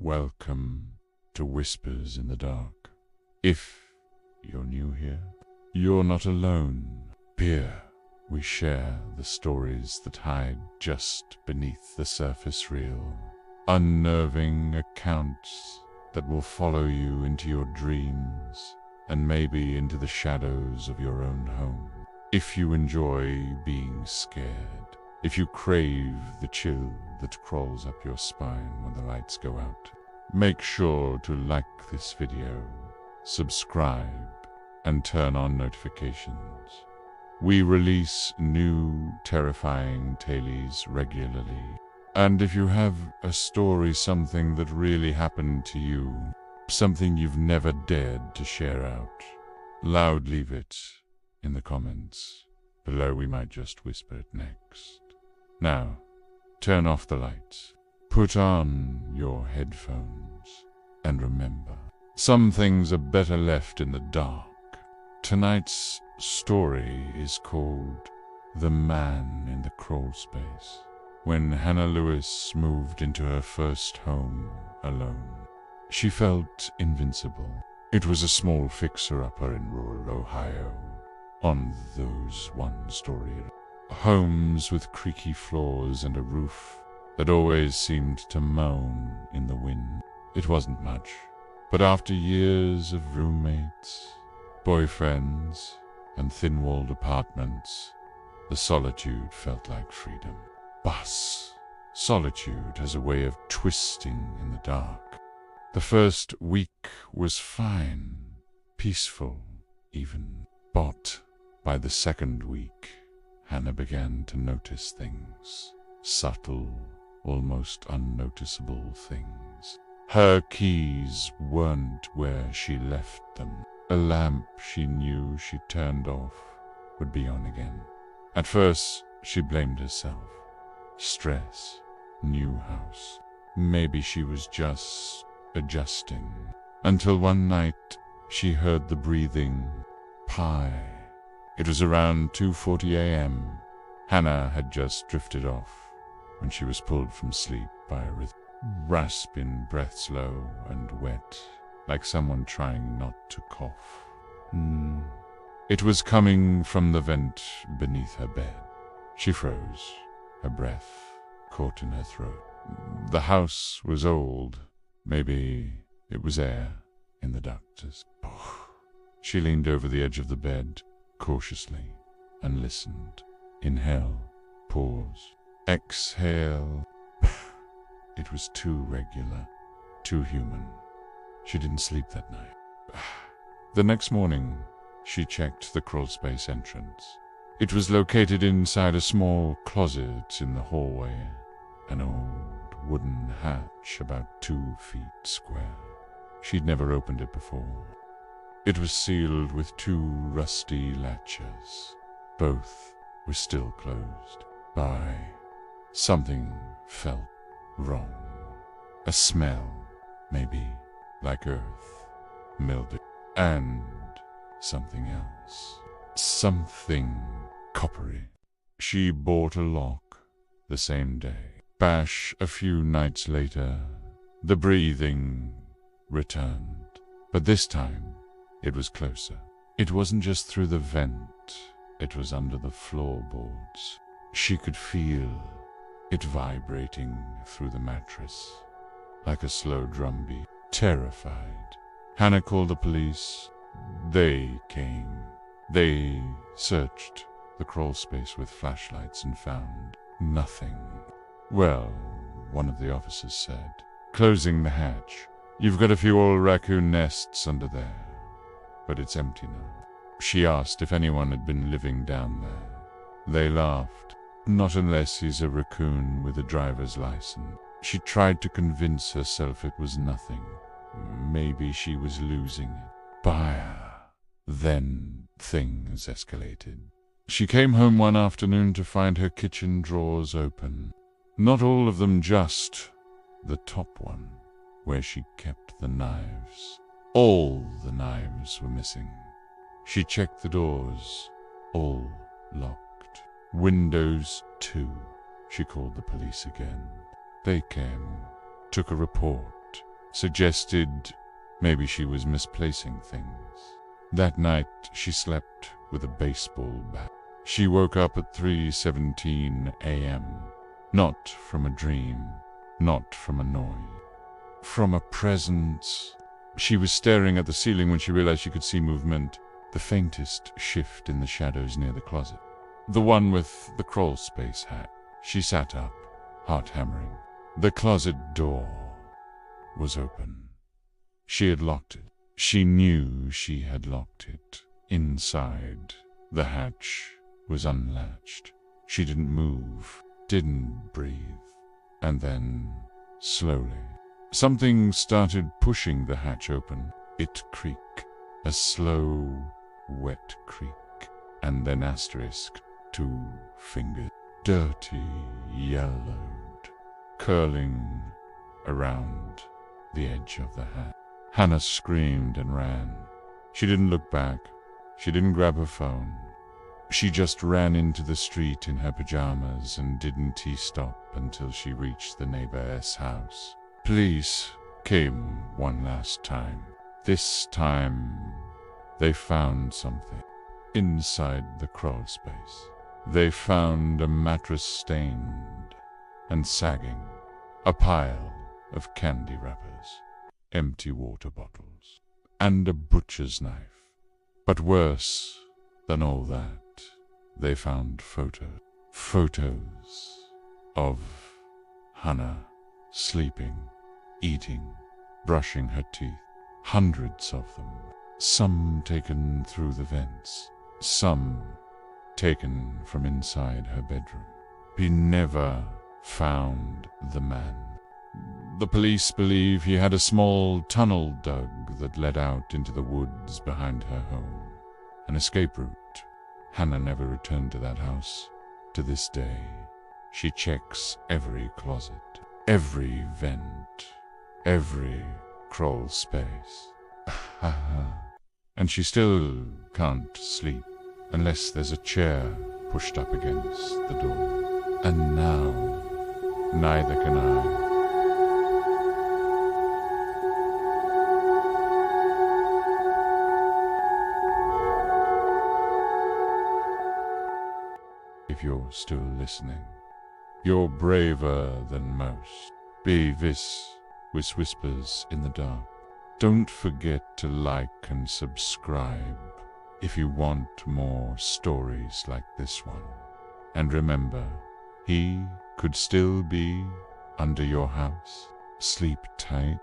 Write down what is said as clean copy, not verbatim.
Welcome to Whispers in the Dark. If you're new here, you're not alone. Here, we share the stories that hide just beneath the surface reel. Unnerving accounts that will follow you into your dreams and maybe into the shadows of your own home. If you enjoy being scared, if you crave the chill that crawls up your spine when the lights go out, make sure to like this video, subscribe, and turn on notifications. We release new terrifying tales regularly. And if you have a story, something that really happened to you, something you've never dared to share out, leave it in the comments below. We might just whisper it next. Now, turn off the lights, put on your headphones, and remember, some things are better left in the dark. Tonight's story is called The Man in the CRAWLSPACE. When Hannah Lewis moved into her first home alone, she felt invincible. It was a small fixer-upper in rural Ohio, on those one-story homes with creaky floors and a roof that always seemed to moan in the wind. It wasn't much, but after years of roommates, boyfriends, and thin-walled apartments, the solitude felt like freedom. But solitude has a way of twisting in the dark. The first week was fine, peaceful even. But by the second week, Hannah began to notice things. Subtle, almost unnoticeable things. Her keys weren't where she left them. A lamp she knew she turned off would be on again. At first, she blamed herself. Stress, new house. Maybe she was just adjusting. Until one night, she heard the breathing. Pie. It was around 2:40 a.m. Hannah had just drifted off when she was pulled from sleep by a rhythm. Rasping breaths, low and wet, like someone trying not to cough. It was coming from the vent beneath her bed. She froze, her breath caught in her throat. The house was old. Maybe it was air in the ducts. She leaned over the edge of the bed, cautiously, and listened. Inhale, pause, exhale. It was too regular, too human. She didn't sleep that night. The next morning, she checked the CRAWLSPACE entrance. It was located inside a small closet in the hallway, an old wooden hatch about 2 feet square. She'd never opened it before. It was sealed with 2 rusty latches. Both were still closed. Something felt wrong. A smell, maybe, like earth, mildew, and something else. Something coppery. She bought a lock the same day. Bash, a few nights later, the breathing returned. But this time, it was closer. It wasn't just through the vent, it was under the floorboards. She could feel it vibrating through the mattress, like a slow drumbeat. Terrified, Hannah called the police. They came. They searched the CRAWLSPACE with flashlights and found nothing. Well, one of the officers said, closing the hatch, "You've got a few old raccoon nests under there, but it's empty now." She asked if anyone had been living down there. They laughed. "Not unless he's a raccoon with a driver's license." She tried to convince herself it was nothing. Maybe she was losing it. Then things escalated. She came home one afternoon to find her kitchen drawers open. Not all of them, just the top one, where she kept the knives. All the knives were missing. She checked the doors, all locked. Windows too. She called the police again. They came, took a report, suggested maybe she was misplacing things. That night, she slept with a baseball bat. She woke up at 3:17 a.m., not from a dream, not from a noise, from a presence. She was staring at the ceiling when she realized she could see movement, the faintest shift in the shadows near the closet. The one with the CRAWLSPACE hat. She sat up, heart hammering. The closet door was open. She had locked it. She knew she had locked it. Inside, the hatch was unlatched. She didn't move, didn't breathe. And then, slowly, something started pushing the hatch open. It creaked, a slow, wet creak, and then asterisk, 2 fingers, dirty, yellowed, curling around the edge of the hat. Hannah screamed and ran. She didn't look back. She didn't grab her phone. She just ran into the street in her pajamas and didn't stop until she reached the neighbor's house. Police came one last time. This time, they found something inside the CRAWLSPACE. They found a mattress stained and sagging, a pile of candy wrappers, empty water bottles, and a butcher's knife. But worse than all that, they found photos of Hannah sleeping, eating, brushing her teeth. Hundreds of them, some taken through the vents, some taken from inside her bedroom. He never found the man. The police believe he had a small tunnel dug that led out into the woods behind her home, an escape route. Hannah never returned to that house. To this day, she checks every closet, every vent, every CRAWLSPACE. And she still can't sleep unless there's a chair pushed up against the door. And now, neither can I. If you're still listening, you're braver than most. Be this with Whispers in the Dark. Don't forget to like and subscribe if you want more stories like this one. And remember, he could still be under your house. Sleep tight.